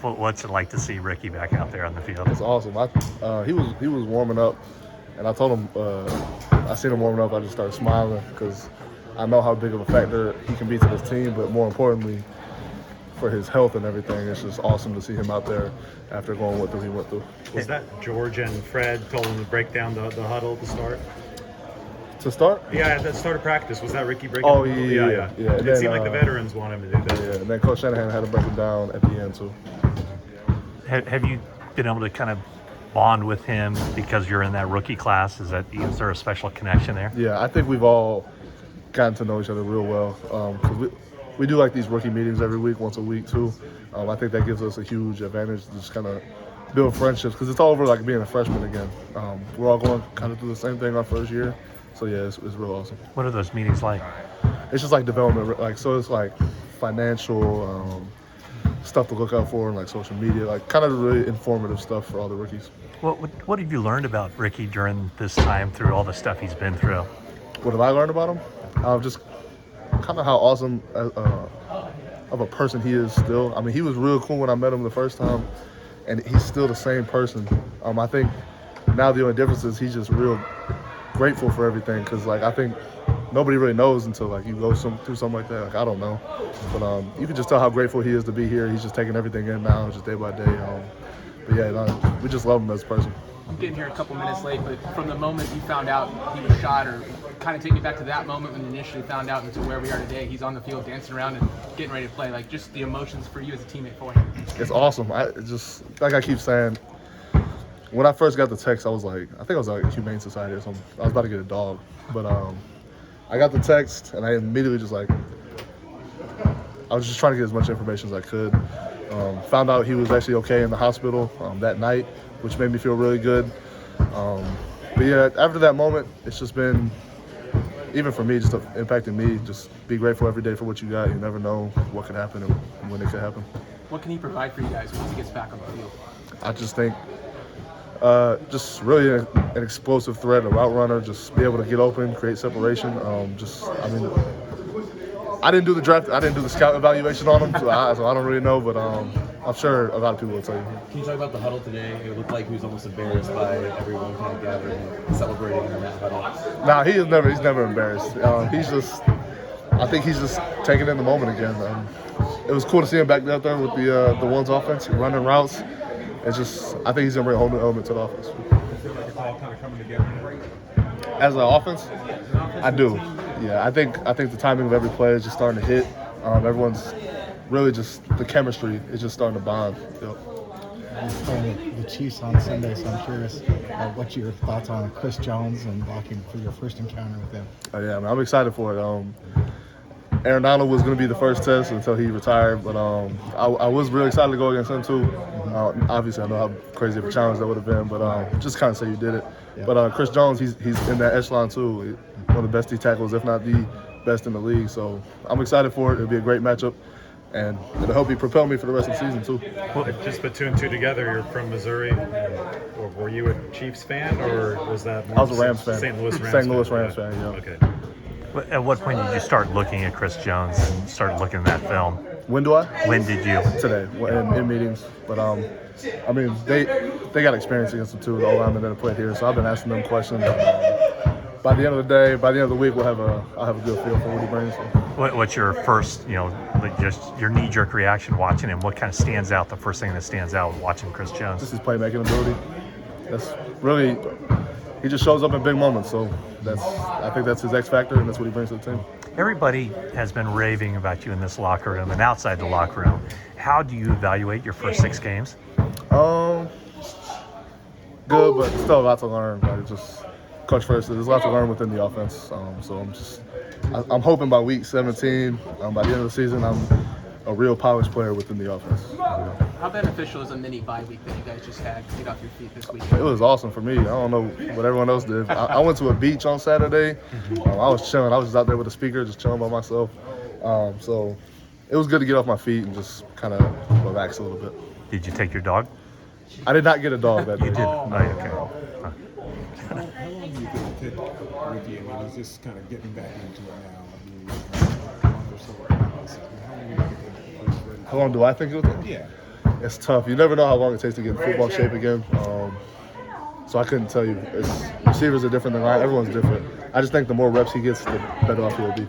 What's it like to see Ricky back out there on the field? It's awesome. He was warming up, and I told him I seen him warming up. I just started smiling because I know how big of a factor he can be to this team, but more importantly, for his health and everything, it's just awesome to see him out there after going what he went through. Was that George and Fred told him to break down the huddle to start? To start? Yeah, at the start of practice. Was that Ricky breaking Oh, the huddle? yeah. It seemed like the veterans want him to do that. Yeah, and then Coach Shanahan had to break him down at the end, too. Have you been able to kind of bond with him because you're in that rookie class? Is there a special connection there? Yeah, I think we've all gotten to know each other real well. 'Cause we do like these rookie meetings every week, once a week, too. I think that gives us a huge advantage to just kind of build friendships because it's all over like being a freshman again. We're all going kind of through the same thing our first year. So, yeah, it's real awesome. What are those meetings like? It's just like development. So it's like financial stuff to look out for and like social media, like kind of really informative stuff for all the rookies. What have you learned about Ricky during this time through all the stuff he's been through? What have I learned about him? Just kind of how awesome of a person he is still. I mean, he was real cool when I met him the first time, and he's still the same person. I think now the only difference is he's just real grateful for everything because, like, I think nobody really knows until, like, you go through something like that. Like, I don't know. But you can just tell how grateful he is to be here. He's just taking everything in now, just day by day. But, yeah, we just love him as a person. I'm getting here a couple minutes late, but from the moment you found out he was shot, or kind of take me back to that moment when you initially found out into where we are today, he's on the field dancing around and getting ready to play, like just the emotions for you as a teammate for him. It's awesome. Like I keep saying, when I first got the text, I think I was like Humane Society or something. I was about to get a dog. But I got the text, and I immediately I was just trying to get as much information as I could. Found out he was actually okay in the hospital that night, which made me feel really good. But yeah, after that moment, it's just been, even for me, just impacting me. Just be grateful every day for what you got. You never know what could happen and when it could happen. What can he provide for you guys once he gets back on the field? I just think just really an explosive threat, a route runner, just be able to get open, create separation. I didn't do the draft. I didn't do the scout evaluation on him, so I don't really know. But I'm sure a lot of people will tell you. Can you talk about the huddle today? It looked like he was almost embarrassed by everyone kind of gathering and celebrating in that huddle. Nah, he's never embarrassed. I think he's just taking in the moment again. It was cool to see him back out there with the ones offense, running routes. I think he's gonna bring a whole new element to the offense. It's all kind of coming together. As an offense, I do. Yeah, I think the timing of every play is just starting to hit. Everyone's really just, the chemistry is just starting to bond. Yep. He's playing the Chiefs on Sunday, so I'm curious what your thoughts on Chris Jones and blocking for your first encounter with him. Oh, yeah, I'm excited for it. Aaron Donald was going to be the first test until he retired, but I was really excited to go against him too. Obviously, I know how crazy of a challenge that would have been, but just kind of say you did it. Yeah. But Chris Jones, he's in that echelon too. One of the best D tackles, if not the best in the league. So I'm excited for it. It'll be a great matchup, and it'll help propel me for the rest of the season too. Well, just put two and two together. You're from Missouri. Or were you a Chiefs fan, or was that more I was a Rams fan. St. Louis Rams fan. Yeah. Okay. At what point did you start looking at Chris Jones and start looking at that film? When do I? When did you? Today, in meetings. But I mean, they got experience against the two, the O-linemen that have played here. So I've been asking them questions. By the end of the day, by the end of the week, I'll have a good feel for what he brings. What's your first, just your knee-jerk reaction watching him? What kind of stands out? The first thing that stands out watching Chris Jones? Just his playmaking ability. That's really, he just shows up in big moments. So I think that's his X factor, and that's what he brings to the team. Everybody has been raving about you in this locker room and outside the locker room. How do you evaluate your first 6 games? Good, but still a lot to learn. Just Coach First, there's a lot to learn within the offense. So I'm hoping by week 17, by the end of the season, I'm a real polished player within the offense. How beneficial is a mini bye week that you guys just had to get off your feet this week? It was awesome for me. I don't know what everyone else did. I went to a beach on Saturday. I was chilling. I was just out there with a speaker, just chilling by myself. So it was good to get off my feet and just kind of relax a little bit. Did you take your dog? I did not get a dog that day. You did? Oh, okay. How long do you think it took Ricky? I mean, he's just kind of getting back into it now. I mean, a month or so. How long do you think it was? How long do I think it would take? Yeah. It's tough. You never know how long it takes to get in football shape again. So I couldn't tell you. Receivers are different than line. Everyone's different. I just think the more reps he gets, the better off he'll be.